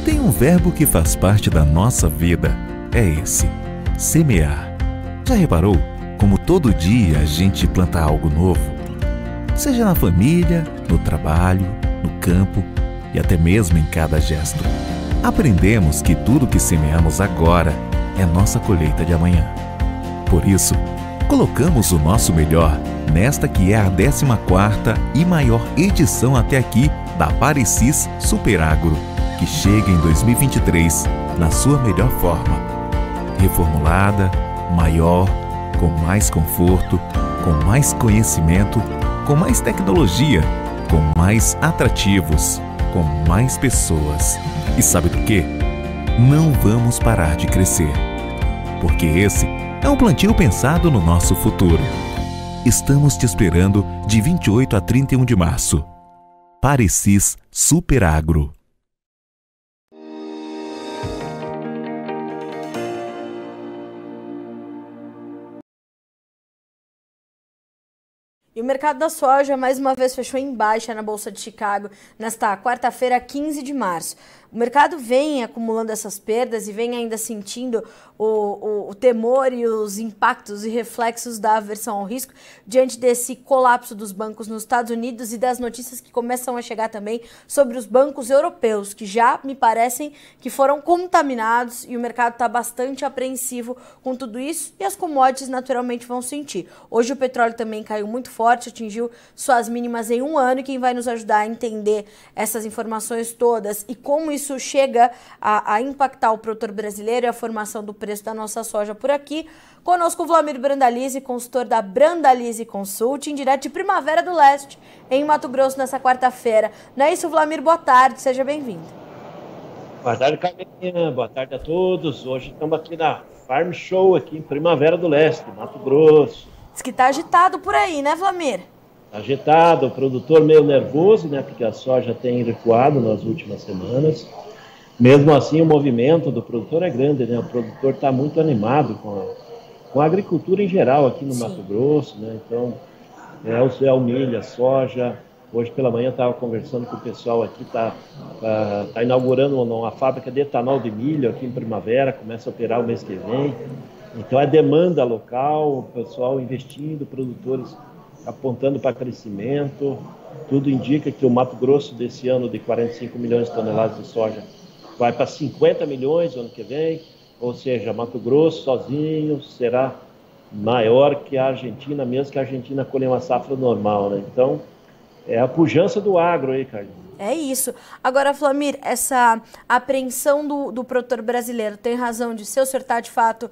tem um verbo que faz parte da nossa vida, é esse: semear. Já reparou como todo dia a gente planta algo novo? Seja na família, no trabalho, no campo e até mesmo em cada gesto. Aprendemos que tudo que semeamos agora é nossa colheita de amanhã. Por isso, colocamos o nosso melhor nesta que é a 14ª e maior edição até aqui da Parecis Superagro, que chega em 2023 na sua melhor forma. Reformulada, maior, com mais conforto, com mais conhecimento, com mais tecnologia, com mais atrativos, com mais pessoas. E sabe do quê? Não vamos parar de crescer, porque esse é um plantio pensado no nosso futuro. Estamos te esperando de 28 a 31 de março. Parecis Superagro. E o mercado da soja mais uma vez fechou em baixa na Bolsa de Chicago nesta quarta-feira, 15 de março. O mercado vem acumulando essas perdas e vem ainda sentindo o temor e os impactos e reflexos da aversão ao risco diante desse colapso dos bancos nos Estados Unidos e das notícias que começam a chegar também sobre os bancos europeus, que já me parecem que foram contaminados, e o mercado está bastante apreensivo com tudo isso, e as commodities naturalmente vão sentir. Hoje o petróleo também caiu muito forte, atingiu suas mínimas em um ano, e quem vai nos ajudar a entender essas informações todas e como isso chega a impactar o produtor brasileiro e a formação do preço da nossa soja por aqui. Conosco o Vlamir Brandalize, consultor da Brandalize Consulting, direto de Primavera do Leste, em Mato Grosso, nessa quarta-feira. Não é isso, Vlamir? Boa tarde, seja bem-vindo. Boa tarde, Carolina. Boa tarde a todos. Hoje estamos aqui na Farm Show, aqui em Primavera do Leste, Mato Grosso. Diz que tá agitado por aí, né, Vlamir? Agitado, o produtor meio nervoso, né, porque a soja tem recuado nas últimas semanas. Mesmo assim, o movimento do produtor é grande, né? O produtor está muito animado com a agricultura em geral aqui no Mato Grosso, né? Então, é o milho, a soja. Hoje pela manhã estava conversando com o pessoal aqui, tá inaugurando uma fábrica de etanol de milho aqui em Primavera, começa a operar o mês que vem. Então, é demanda local, o pessoal investindo, produtores apontando para crescimento. Tudo indica que o Mato Grosso desse ano de 45 milhões de toneladas de soja vai para 50 milhões no ano que vem, ou seja, Mato Grosso sozinho será maior que a Argentina, mesmo que a Argentina colhe uma safra normal, né? Então, é a pujança do agro aí, Carlinhos. É isso. Agora, Vlamir, essa apreensão do produtor brasileiro tem razão de ser? O senhor está, de fato,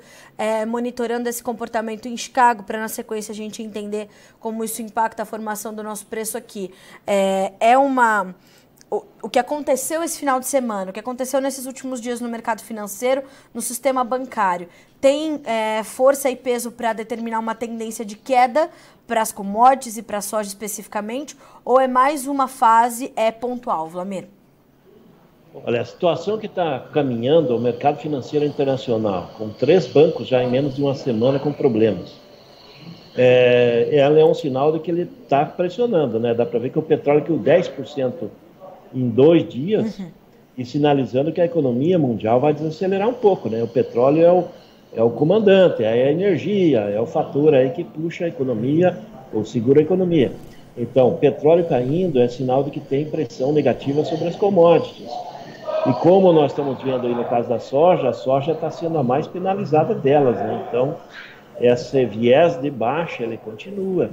monitorando esse comportamento em Chicago para, na sequência, a gente entender como isso impacta a formação do nosso preço aqui. O que aconteceu esse final de semana, o que aconteceu nesses últimos dias no mercado financeiro, no sistema bancário, tem força e peso para determinar uma tendência de queda para as commodities e para a soja especificamente, ou é mais uma fase pontual, Vlamir? Olha, a situação que está caminhando o mercado financeiro internacional, com 3 bancos já em menos de uma semana com problemas, ela é um sinal de que ele está pressionando, né? Dá para ver que o petróleo caiu 10% em 2 dias, e sinalizando que a economia mundial vai desacelerar um pouco, né? O petróleo é o comandante, é a energia, é o fator aí que puxa a economia ou segura a economia. Então, o petróleo caindo é sinal de que tem pressão negativa sobre as commodities. E como nós estamos vendo aí no caso da soja, a soja está sendo a mais penalizada delas, né? Então, esse viés de baixa, ele continua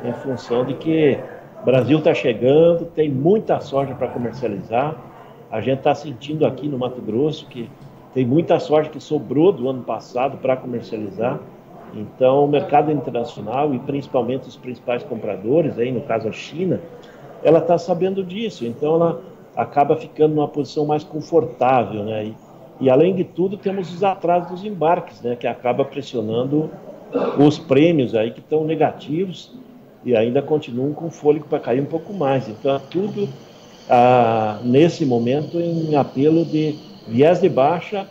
em função de que o Brasil está chegando, tem muita soja para comercializar. A gente está sentindo aqui no Mato Grosso que tem muita soja que sobrou do ano passado para comercializar. Então, o mercado internacional e principalmente os principais compradores, aí, no caso a China, ela está sabendo disso. Então, ela acaba ficando numa posição mais confortável, né? E além de tudo, temos os atrasos dos embarques, né? Que acaba pressionando os prêmios aí que estão negativos e ainda continuam com fôlego para cair um pouco mais. Então, é tudo nesse momento em apelo de viés de baixa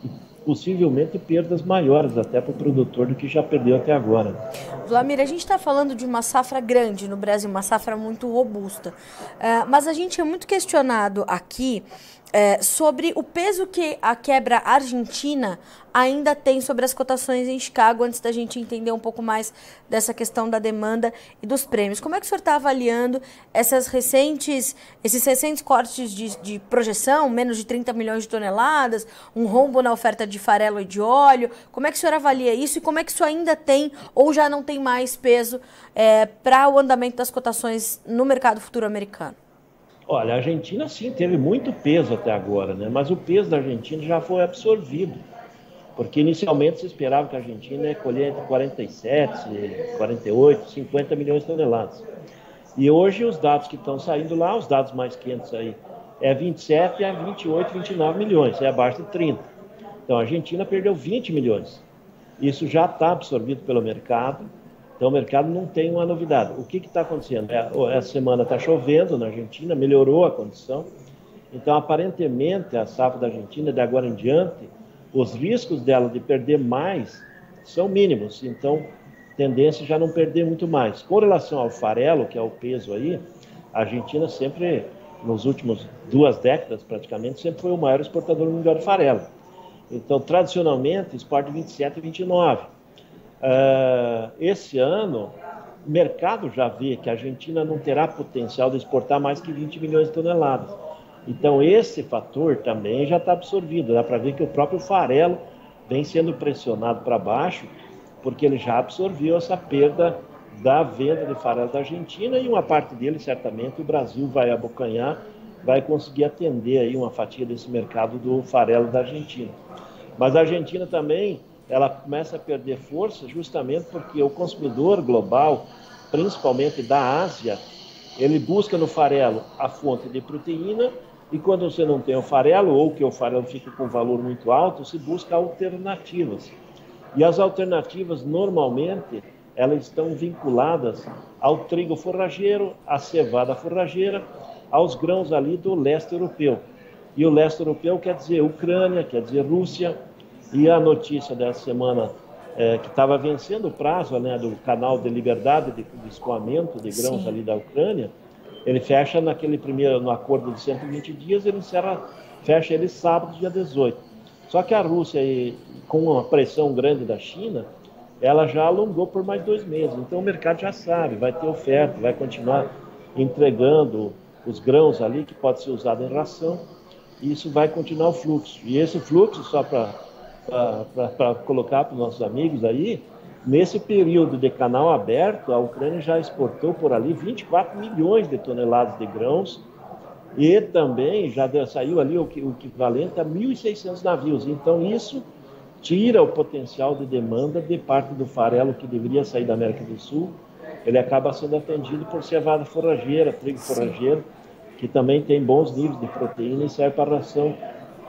e possivelmente perdas maiores até para o produtor do que já perdeu até agora. Vlamir, a gente está falando de uma safra grande no Brasil, uma safra muito robusta, mas a gente é muito questionado aqui sobre o peso que a quebra argentina ainda tem sobre as cotações em Chicago, antes da gente entender um pouco mais dessa questão da demanda e dos prêmios. Como é que o senhor está avaliando esses recentes cortes de projeção, menos de 30 milhões de toneladas, um rombo na oferta de farelo e de óleo? Como é que o senhor avalia isso e como é que isso ainda tem ou já não tem mais peso para o andamento das cotações no mercado futuro americano? Olha, a Argentina sim teve muito peso até agora, né? Mas o peso da Argentina já foi absorvido, porque inicialmente se esperava que a Argentina ia colher entre 47, 48, 50 milhões de toneladas. E hoje os dados que estão saindo lá, os dados mais quentes aí, é 27, 28, 29 milhões, é abaixo de 30. Então a Argentina perdeu 20 milhões. Isso já está absorvido pelo mercado. Então o mercado não tem uma novidade. O que está acontecendo? Essa semana está chovendo na Argentina, melhorou a condição. Então aparentemente a safra da Argentina, de agora em diante, os riscos dela de perder mais são mínimos. Então tendência já não perder muito mais. Com relação ao farelo, que é o peso aí, a Argentina sempre, nos últimos 2 décadas praticamente, sempre foi o maior exportador mundial de farelo. Então tradicionalmente exporta 27 e 29. Esse ano, o mercado já vê que a Argentina não terá potencial de exportar mais que 20 milhões de toneladas. Então, esse fator também já está absorvido. Dá para ver que o próprio farelo vem sendo pressionado para baixo, porque ele já absorveu essa perda da venda de farelo da Argentina e uma parte dele, certamente, o Brasil vai abocanhar, vai conseguir atender aí uma fatia desse mercado do farelo da Argentina. Mas a Argentina também, ela começa a perder força justamente porque o consumidor global, principalmente da Ásia, ele busca no farelo a fonte de proteína e quando você não tem o farelo ou que o farelo fica com valor muito alto, se busca alternativas. E as alternativas, normalmente, elas estão vinculadas ao trigo forrageiro, à cevada forrageira, aos grãos ali do leste europeu. E o leste europeu quer dizer Ucrânia, quer dizer Rússia. E a notícia dessa semana, que estava vencendo o prazo, né, do canal de liberdade de escoamento de grãos ali da Ucrânia, ele fecha no acordo de 120 dias, ele fecha ele sábado, dia 18. Só que a Rússia, com uma pressão grande da China, ela já alongou por mais 2 meses. Então o mercado já sabe, vai ter oferta, vai continuar entregando os grãos ali, que pode ser usado em ração, e isso vai continuar o fluxo. E esse fluxo, só para colocar para os nossos amigos aí, nesse período de canal aberto, a Ucrânia já exportou por ali 24 milhões de toneladas de grãos e também já saiu ali o equivalente a 1.600 navios. Então isso tira o potencial de demanda de parte do farelo que deveria sair da América do Sul. Ele acaba sendo atendido por cevada forrageira, trigo forrageiro, que também tem bons níveis de proteína e serve para ração.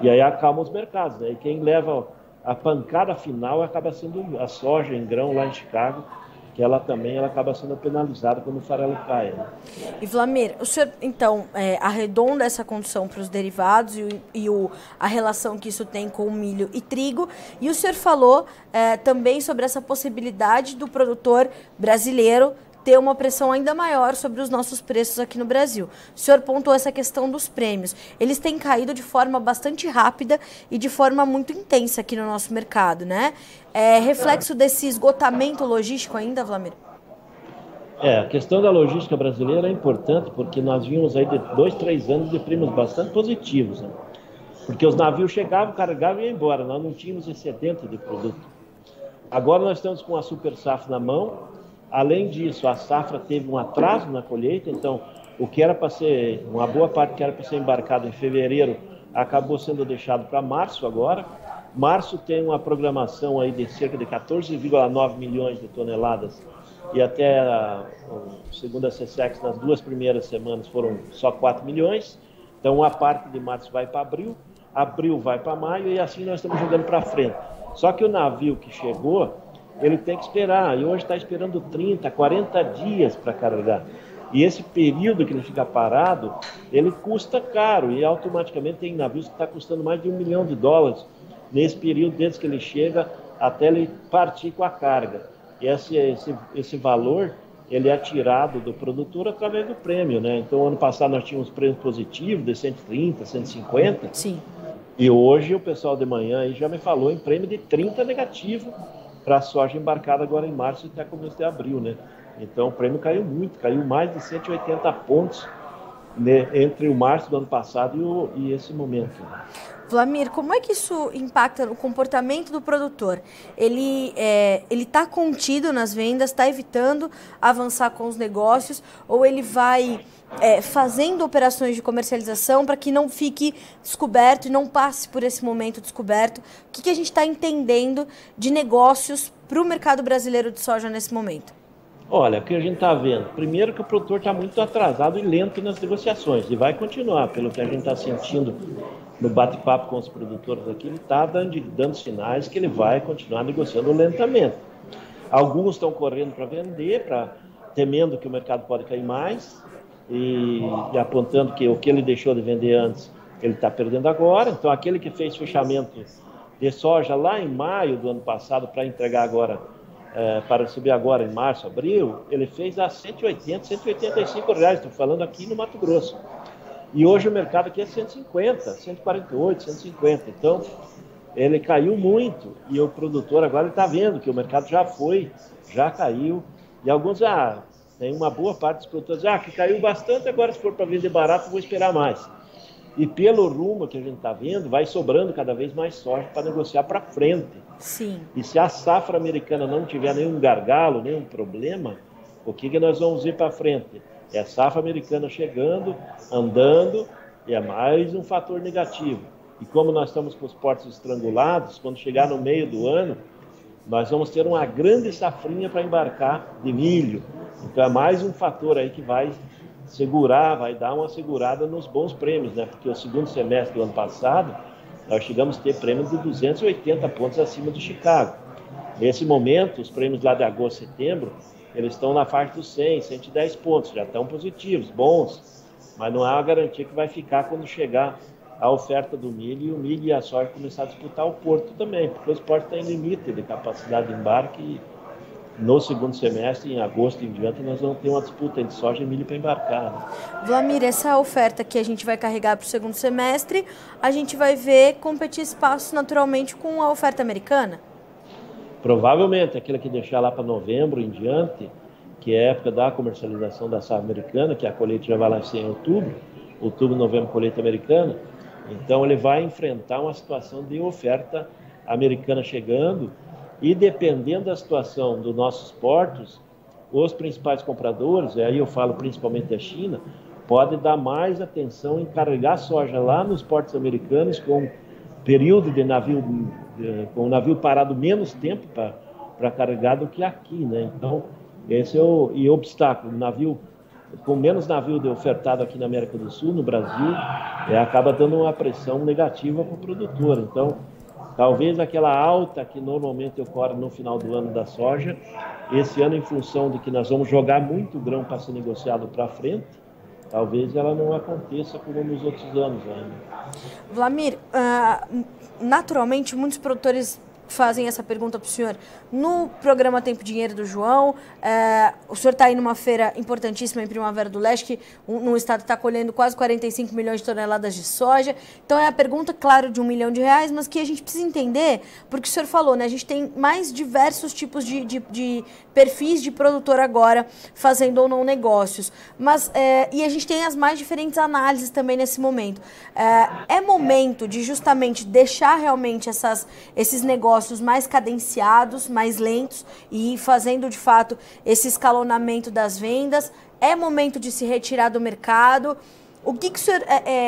E aí acalma os mercados, né? E quem leva a pancada final acaba sendo a soja em grão lá em Chicago, que ela acaba sendo penalizada quando o farelo cai, né? E Wlamir, o senhor então arredonda essa condição para os derivados a relação que isso tem com o milho e trigo, e o senhor falou também sobre essa possibilidade do produtor brasileiro ter uma pressão ainda maior sobre os nossos preços aqui no Brasil. O senhor pontuou essa questão dos prêmios. Eles têm caído de forma bastante rápida e de forma muito intensa aqui no nosso mercado, né? É reflexo desse esgotamento logístico ainda, Wlamir? A questão da logística brasileira é importante porque nós vimos aí de 2, 3 anos de prêmios bastante positivos, né? Porque os navios chegavam, carregavam e iam embora. Nós não tínhamos excedente de produto. Agora nós estamos com a super safra na mão. Além disso, a safra teve um atraso na colheita, então o que era para ser, uma boa parte que era para ser embarcado em fevereiro, acabou sendo deixado para março agora. Março tem uma programação aí de cerca de 14,9 milhões de toneladas e até segundo a SECEX, nas 2 primeiras semanas foram só 4 milhões. Então uma parte de março vai para abril vai para maio e assim nós estamos jogando para frente. Só que o navio que chegou, ele tem que esperar, e hoje está esperando 30, 40 dias para carregar. E esse período que ele fica parado, ele custa caro, e automaticamente tem navios que está custando mais de $1 milhão nesse período desde que ele chega até ele partir com a carga. E esse valor, ele é tirado do produtor através do prêmio, né? Então, ano passado nós tínhamos prêmios positivos de 130, 150. Sim. E hoje o pessoal de manhã aí já me falou em prêmio de 30 negativo para a soja embarcada agora em março e até começo de abril, né? Então o prêmio caiu muito, caiu mais de 180 pontos, né, entre o março do ano passado e esse momento. Vlamir, como é que isso impacta no comportamento do produtor? Ele está contido nas vendas, está evitando avançar com os negócios, ou ele vai fazendo operações de comercialização para que não fique descoberto e não passe por esse momento descoberto? O que a gente está entendendo de negócios para o mercado brasileiro de soja nesse momento? Olha, o que a gente está vendo, primeiro que o produtor está muito atrasado e lento nas negociações, e vai continuar, pelo que a gente está sentindo no bate-papo com os produtores aqui, ele está dando sinais que ele vai continuar negociando lentamente. Alguns estão correndo para vender, temendo que o mercado pode cair mais, e apontando que o que ele deixou de vender antes, ele está perdendo agora. Então, aquele que fez fechamento de soja lá em maio do ano passado para entregar agora, para subir agora em março, abril, ele fez a 180, 185 reais, estou falando aqui no Mato Grosso. E hoje o mercado aqui é 150, 148, 150. Então, ele caiu muito e o produtor agora está vendo que o mercado já caiu. E alguns, tem uma boa parte dos produtores, que caiu bastante, agora se for para vender barato, vou esperar mais. E pelo rumo que a gente está vendo, vai sobrando cada vez mais soja para negociar para frente. Sim. E se a safra americana não tiver nenhum gargalo, nenhum problema, o que nós vamos ir para frente? É a safra americana chegando, andando, e é mais um fator negativo. E como nós estamos com os portos estrangulados, quando chegar no meio do ano, nós vamos ter uma grande safrinha para embarcar de milho. Então é mais um fator aí que vai segurar, vai dar uma segurada nos bons prêmios, né? Porque o segundo semestre do ano passado, nós chegamos a ter prêmios de 280 pontos acima do Chicago. Nesse momento, os prêmios lá de agosto e setembro, eles estão na faixa dos 100, 110 pontos, já estão positivos, bons, mas não há uma garantia que vai ficar quando chegar a oferta do milho e o milho e a soja começar a disputar o porto também, porque os portos têm limite de capacidade de embarque e no segundo semestre, em agosto e em diante, nós vamos ter uma disputa entre soja e milho para embarcar. Né? Vlamir, essa oferta que a gente vai carregar para o segundo semestre, a gente vai ver competir espaço naturalmente com a oferta americana? Provavelmente, aquela que deixar lá para novembro em diante, que é a época da comercialização da safra americana, que a colheita já vai lá em outubro, novembro, colheita americana. Então, ele vai enfrentar uma situação de oferta americana chegando e, dependendo da situação dos nossos portos, os principais compradores, e aí eu falo principalmente da China, pode dar mais atenção em carregar soja lá nos portos americanos com período de navio, com o navio parado menos tempo para carregar do que aqui, né? Então, esse é o obstáculo. Com menos navio ofertado aqui na América do Sul, no Brasil, acaba dando uma pressão negativa para o produtor. Então, talvez aquela alta que normalmente ocorre no final do ano da soja, esse ano, em função de que nós vamos jogar muito grão para ser negociado para frente, talvez ela não aconteça como nos outros anos ainda. Vlamir, naturalmente muitos produtores fazem essa pergunta para o senhor no programa Tempo Dinheiro do João. O senhor está aí numa feira importantíssima em Primavera do Leste, que no estado está colhendo quase 45 milhões de toneladas de soja. Então é a pergunta, claro, de R$1 milhão, mas que a gente precisa entender, porque o senhor falou, né? A gente tem mais diversos tipos de perfis de produtor agora fazendo ou não negócios. E a gente tem as mais diferentes análises também nesse momento. É momento de justamente deixar realmente esses negócios mais cadenciados, mais lentos e fazendo de fato esse escalonamento das vendas. É momento de se retirar do mercado. O que o senhor,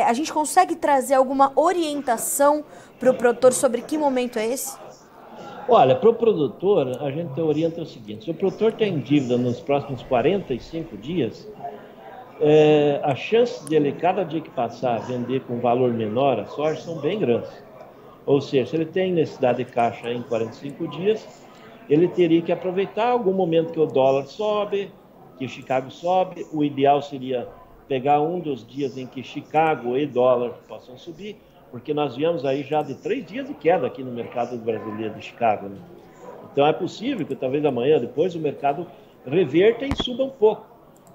a gente consegue trazer alguma orientação para o produtor sobre que momento é esse? Olha, para o produtor, a gente orienta o seguinte: se o produtor tem dívida nos próximos 45 dias, as chances de ele, cada dia que passar, vender com valor menor a soja são bem grandes. Ou seja, se ele tem necessidade de caixa em 45 dias, ele teria que aproveitar algum momento que o dólar sobe, que Chicago sobe. O ideal seria pegar um dos dias em que Chicago e dólar possam subir, porque nós viemos aí já de 3 dias de queda aqui no mercado brasileiro de Chicago. Né? Então é possível que talvez amanhã, depois, o mercado reverta e suba um pouco.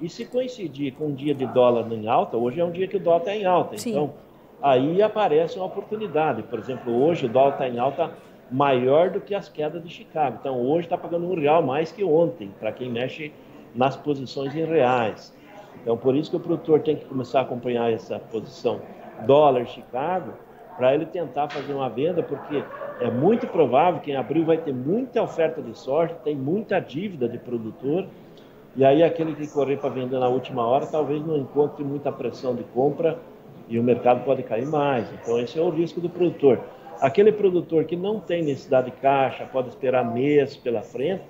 E se coincidir com um dia de dólar em alta, hoje é um dia que o dólar está em alta, Sim. então aí aparece uma oportunidade. Por exemplo, hoje o dólar está em alta maior do que as quedas de Chicago. Então hoje está pagando R$1 mais que ontem, para quem mexe nas posições em reais. Então por isso que o produtor tem que começar a acompanhar essa posição dólar Chicago, para ele tentar fazer uma venda, porque é muito provável que em abril vai ter muita oferta de soja, tem muita dívida de produtor, e aí aquele que correr para vender na última hora talvez não encontre muita pressão de compra e o mercado pode cair mais. Então esse é o risco do produtor. Aquele produtor que não tem necessidade de caixa, pode esperar meses pela frente,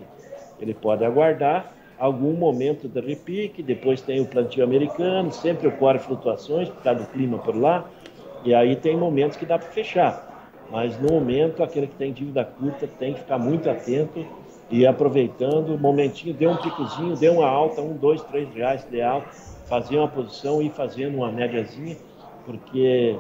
ele pode aguardar algum momento de repique, depois tem o plantio americano, sempre ocorre flutuações por causa do clima por lá, e aí tem momentos que dá para fechar. Mas no momento, aquele que tem dívida curta tem que ficar muito atento e aproveitando o momentinho, deu um picozinho, deu uma alta, R$1, R$2, R$3 de alta, fazer uma posição e ir fazendo uma médiazinha, porque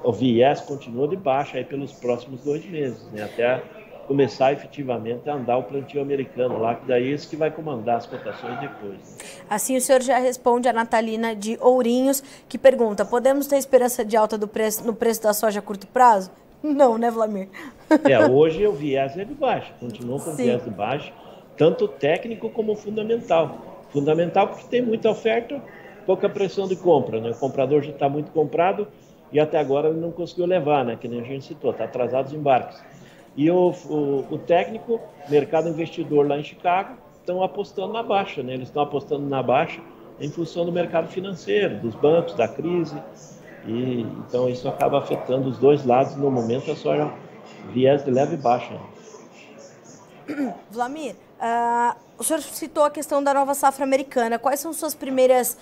o viés continua de baixa aí pelos próximos 2 meses, né? Até começar efetivamente a andar o plantio americano lá, que daí é esse que vai comandar as cotações depois. Assim o senhor já responde a Natalina de Ourinhos, que pergunta, podemos ter esperança de alta no preço da soja a curto prazo? Não, né, Vlamir? Hoje o viés é de baixo, continua com viés de baixo, tanto técnico como fundamental. Fundamental porque tem muita oferta, pouca pressão de compra, né? O comprador já está muito comprado e até agora ele não conseguiu levar, né? Que nem a gente citou, está atrasado os embarques. E o técnico, mercado investidor lá em Chicago, estão apostando na baixa, né? Eles estão apostando na baixa em função do mercado financeiro, dos bancos, da crise. E então isso acaba afetando os dois lados. No momento é só viés de leve baixa. Vlamir, o senhor citou a questão da nova safra americana. Quais são suas primeiras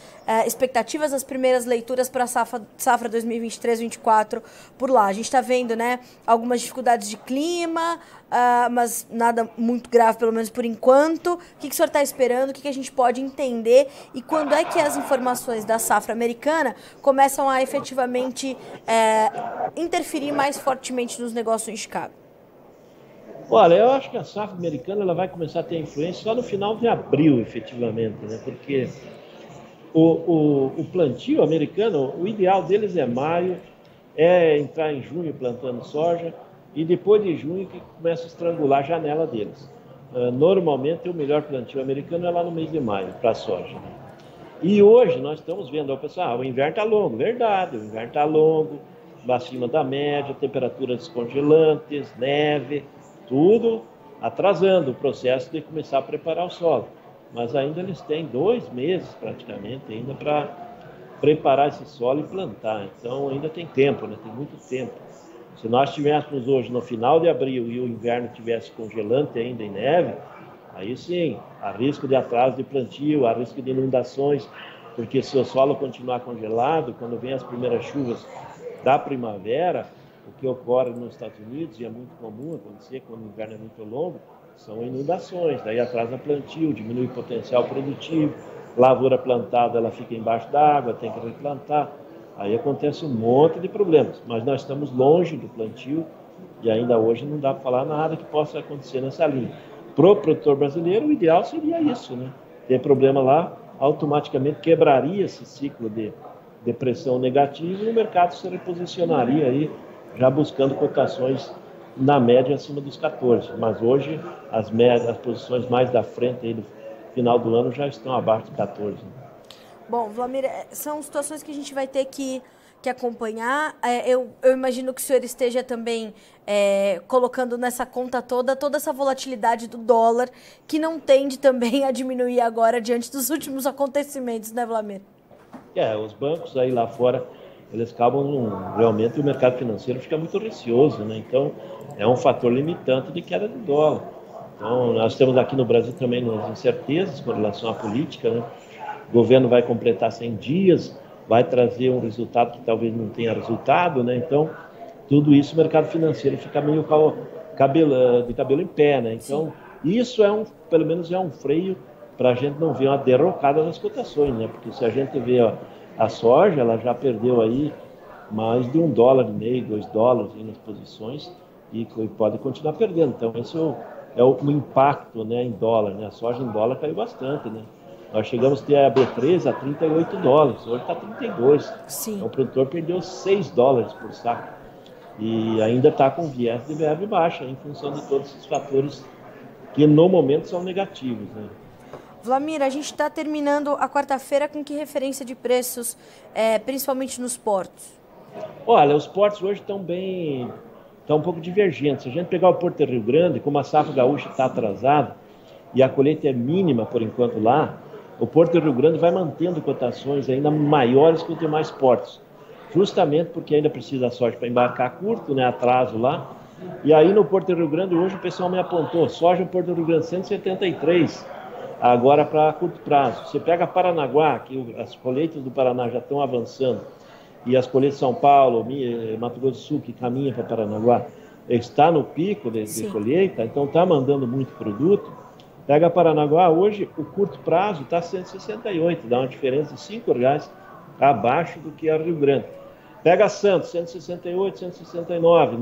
expectativas, as primeiras leituras para a safra 2023-24 por lá? A gente está vendo, né, algumas dificuldades de clima, mas nada muito grave, pelo menos por enquanto. O que o senhor está esperando? O que a gente pode entender? E quando é que as informações da safra americana começam a efetivamente interferir mais fortemente nos negócios em Chicago? Olha, eu acho que a safra americana ela vai começar a ter influência só no final de abril, efetivamente, né? Porque o plantio americano, o ideal deles é maio, é entrar em junho plantando soja, e depois de junho que começa a estrangular a janela deles. Normalmente o melhor plantio americano é lá no mês de maio, para a soja, né? E hoje nós estamos vendo, o pessoal, o inverno está longo, verdade, o inverno está longo, acima da média, temperaturas descongelantes, neve, tudo atrasando o processo de começar a preparar o solo. Mas ainda eles têm 2 meses praticamente ainda para preparar esse solo e plantar. Então ainda tem tempo, né? Tem muito tempo. Se nós estivéssemos hoje no final de abril e o inverno estivesse congelante ainda em neve, aí sim, há risco de atraso de plantio, há risco de inundações, porque se o solo continuar congelado, quando vem as primeiras chuvas da primavera, o que ocorre nos Estados Unidos, e é muito comum acontecer quando o inverno é muito longo, são inundações, daí atrasa plantio, diminui o potencial produtivo, lavoura plantada ela fica embaixo d'água, tem que replantar, aí acontece um monte de problemas, mas nós estamos longe do plantio e ainda hoje não dá para falar nada que possa acontecer nessa linha. Para o produtor brasileiro, o ideal seria isso, né? Ter problema lá, automaticamente quebraria esse ciclo de pressão negativa e o mercado se reposicionaria aí, já buscando cotações na média acima dos 14. Mas hoje as posições mais da frente aí do final do ano já estão abaixo de 14. Bom, Vlamir, são situações que a gente vai ter que acompanhar. Eu imagino que o senhor esteja também colocando nessa conta toda essa volatilidade do dólar, que não tende também a diminuir agora diante dos últimos acontecimentos, né, Vlamir? Os bancos aí lá fora, eles acabam, realmente o mercado financeiro fica muito receoso, né? Então é um fator limitante de queda de dólar. Então nós temos aqui no Brasil também as incertezas com relação à política, né? O governo vai completar 100 dias, vai trazer um resultado que talvez não tenha resultado, né? Então tudo isso o mercado financeiro fica meio de cabelo em pé, né? Então isso pelo menos é um freio para a gente não ver uma derrocada nas cotações, né? Porque se a gente vê a soja, ela já perdeu aí mais de $1,50, $2 aí nas posições e pode continuar perdendo. Então esse é o impacto, né, em dólar, né? A soja em dólar caiu bastante, né? Nós chegamos a ter a B3 a 38 dólares, hoje está 32. Sim. Então o produtor perdeu 6 dólares por saco. E ainda está com viés de verba baixa, em função de todos esses fatores que no momento são negativos, né? Wlamir, a gente está terminando a quarta-feira com que referência de preços, principalmente nos portos? Olha, os portos hoje estão um pouco divergentes. Se a gente pegar o Porto de Rio Grande, como a safra gaúcha está atrasada e a colheita é mínima por enquanto lá, o Porto de Rio Grande vai mantendo cotações ainda maiores que os demais portos, justamente porque ainda precisa da soja para embarcar curto, né, atraso lá. E aí no Porto de Rio Grande hoje o pessoal me apontou, soja no Porto de Rio Grande 173, agora para curto prazo. Você pega Paranaguá, que as colheitas do Paraná já estão avançando, e as colheitas de São Paulo, Mato Grosso do Sul, que caminha para Paranaguá, está no pico de colheita, então está mandando muito produto. Pega Paranaguá, hoje o curto prazo está 168, dá uma diferença de R$5 abaixo do que a Rio Grande. Pega Santos, 168, 169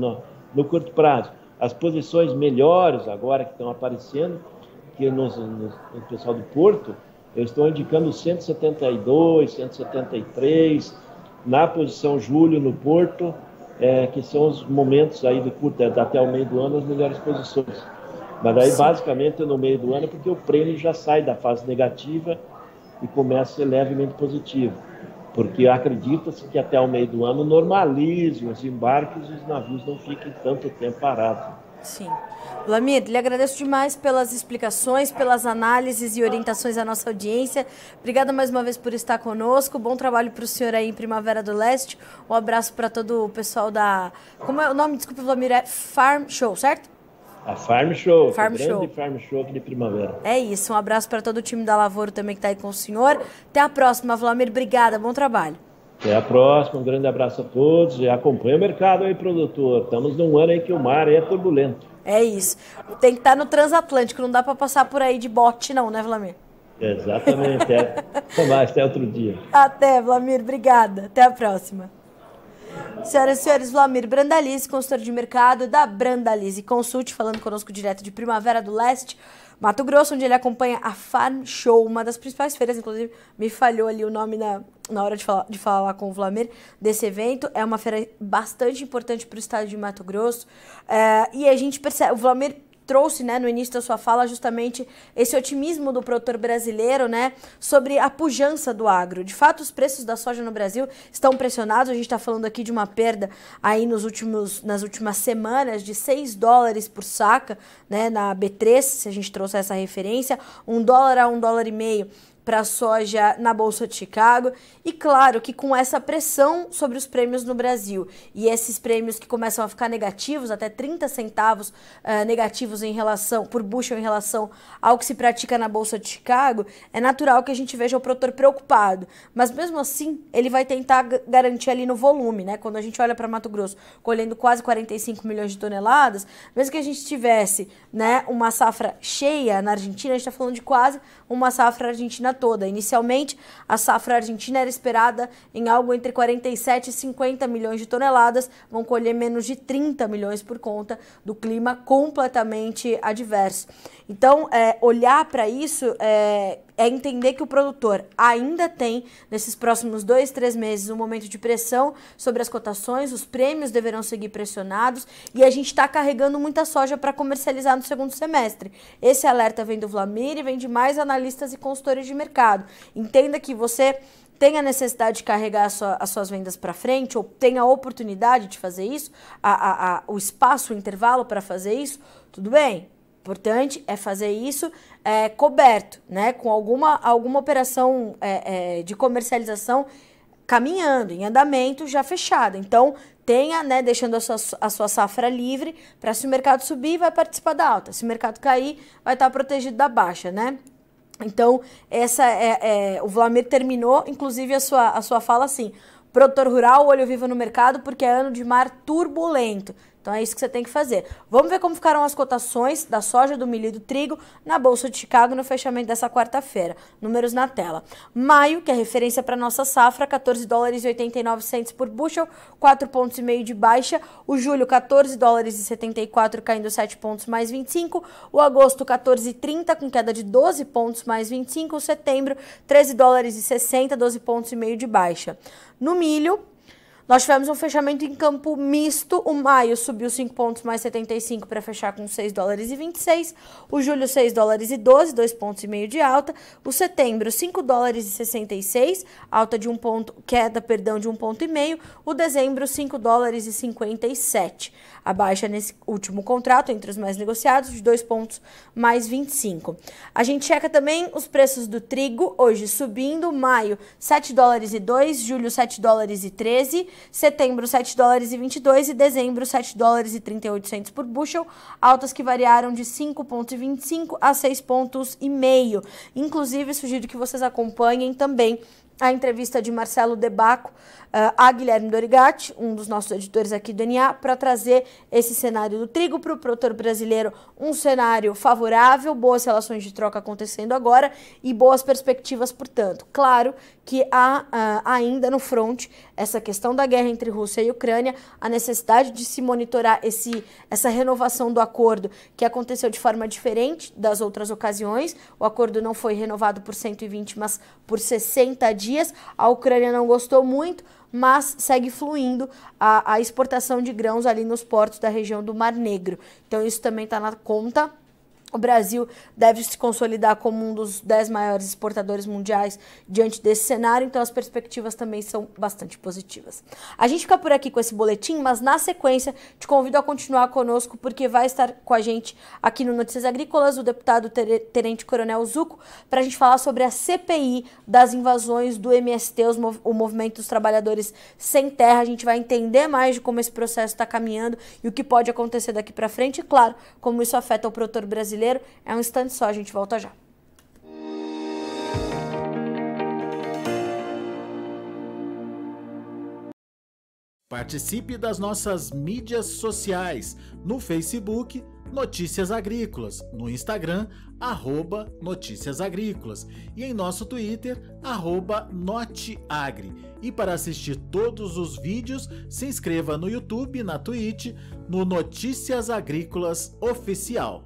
no curto prazo. As posições melhores agora que estão aparecendo, que no pessoal do Porto, eles estão indicando 172, 173, na posição julho no Porto, que são os momentos aí do curto, até o meio do ano, as melhores posições. Mas aí basicamente é no meio do ano, porque o prêmio já sai da fase negativa e começa a ser levemente positivo. Porque acredita-se que até o meio do ano normalize os embarques e os navios não fiquem tanto tempo parados. Sim. Wlamir, lhe agradeço demais pelas explicações, pelas análises e orientações à nossa audiência. Obrigada mais uma vez por estar conosco. Bom trabalho para o senhor aí em Primavera do Leste. Um abraço para todo o pessoal da... Como é o nome? Desculpa, Wlamir, é Farm Show, certo? A Farm Show, Farm grande Show. Farm Show aqui de Primavera. É isso, um abraço para todo o time da Lavoro também que está aí com o senhor. Até a próxima, Wlamir. Obrigada, bom trabalho. Até a próxima, um grande abraço a todos e acompanha o mercado aí, produtor. Estamos num ano aí que o mar é turbulento. É isso. Tem que estar no transatlântico, não dá para passar por aí de bote não, né, Wlamir? Exatamente, Até mais, até outro dia. Até, Wlamir, obrigada. Até a próxima. Senhoras e senhores, Wlamir Brandalize, consultor de mercado da Brandalize Consult, falando conosco direto de Primavera do Leste, Mato Grosso, onde ele acompanha a Farm Show, uma das principais feiras, inclusive me falhou ali o nome na hora de falar com o Wlamir desse evento. É uma feira bastante importante para o estado de Mato Grosso, e a gente percebe, o Wlamir trouxe, né, no início da sua fala justamente esse otimismo do produtor brasileiro, né, sobre a pujança do agro. De fato, os preços da soja no Brasil estão pressionados. A gente está falando aqui de uma perda aí nas últimas semanas de 6 dólares por saca, né, na B3, se a gente trouxer essa referência, $1 a $1,5 para a soja na Bolsa de Chicago. E claro que com essa pressão sobre os prêmios no Brasil e esses prêmios que começam a ficar negativos, até 30 centavos negativos por bushel em relação ao que se pratica na Bolsa de Chicago, é natural que a gente veja o produtor preocupado. Mas mesmo assim, ele vai tentar garantir ali no volume, né? Quando a gente olha para Mato Grosso colhendo quase 45 milhões de toneladas, mesmo que a gente tivesse, né, uma safra cheia na Argentina, a gente está falando de quase uma safra argentina toda. Inicialmente, a safra argentina era esperada em algo entre 47 e 50 milhões de toneladas, vão colher menos de 30 milhões por conta do clima completamente adverso. Então, olhar para isso é entender que o produtor ainda tem, nesses próximos 2, 3 meses, um momento de pressão sobre as cotações, os prêmios deverão seguir pressionados e a gente está carregando muita soja para comercializar no segundo semestre. Esse alerta vem do Wlamir e vem de mais analistas e consultores de mercado. Entenda que você tem a necessidade de carregar as suas vendas para frente, ou tem a oportunidade de fazer isso, o espaço, o intervalo para fazer isso, tudo bem. Importante é fazer isso coberto, né, com alguma operação de comercialização caminhando, em andamento, já fechada. Então, tenha, né, deixando a sua safra livre para, se o mercado subir, vai participar da alta. Se o mercado cair, vai estar protegido da baixa, né? Então, o Wlamir terminou, inclusive, a sua fala assim: produtor rural, olho vivo no mercado, porque é ano de mar turbulento. Então é isso que você tem que fazer. Vamos ver como ficaram as cotações da soja, do milho e do trigo na Bolsa de Chicago no fechamento dessa quarta-feira. Números na tela. Maio, que é referência para nossa safra, 14 dólares e 89 cents por bushel, 4,5 pontos de baixa. O julho, 14 dólares e 74, caindo 7 pontos mais 25. O agosto, 14,30, com queda de 12 pontos mais 25. O setembro, 13 dólares e 60, 12 pontos e meio de baixa. No milho, nós tivemos um fechamento em campo misto. O maio subiu 5 pontos mais 75 para fechar com 6 dólares e 26. O julho, 6 dólares e 12, 2 pontos e meio de alta. O setembro, 5 dólares e 66, alta de 1 ponto, queda, perdão, de 1 ponto e meio. O dezembro, 5 dólares e 57. A baixa nesse último contrato, entre os mais negociados, de 2 pontos mais 25. A gente checa também os preços do trigo, hoje subindo. Maio, 7 dólares e 2, julho, 7 dólares e 13, setembro, 7 dólares e 22 e dezembro, 7 dólares e 38 cents por bushel, altas que variaram de 5,25 a 6 pontos e meio. Inclusive, sugiro que vocês acompanhem também a entrevista de Marcelo Debaco a Guilherme Dorigatti, um dos nossos editores aqui do NA, para trazer esse cenário do trigo para o produtor brasileiro, um cenário favorável, boas relações de troca acontecendo agora e boas perspectivas, portanto. Claro que há ainda no front essa questão da guerra entre Rússia e Ucrânia, a necessidade de se monitorar essa renovação do acordo, que aconteceu de forma diferente das outras ocasiões. O acordo não foi renovado por 120, mas por 60 dias. A Ucrânia não gostou muito, mas segue fluindo a exportação de grãos ali nos portos da região do Mar Negro. Então isso também está na conta. O Brasil deve se consolidar como um dos 10 maiores exportadores mundiais diante desse cenário, então as perspectivas também são bastante positivas. A gente fica por aqui com esse boletim, mas na sequência te convido a continuar conosco, porque vai estar com a gente aqui no Notícias Agrícolas o deputado Tenente Coronel Zucco, para a gente falar sobre a CPI das invasões do MST, o Movimento dos Trabalhadores Sem Terra. A gente vai entender mais de como esse processo está caminhando e o que pode acontecer daqui para frente, e claro, como isso afeta o produtor brasileiro. É um instante só, a gente volta já. Participe das nossas mídias sociais, no Facebook, Notícias Agrícolas, no Instagram, @Notícias Agrícolas e em nosso Twitter, @Noteagri. E para assistir todos os vídeos, se inscreva no YouTube, na Twitch, no Notícias Agrícolas Oficial.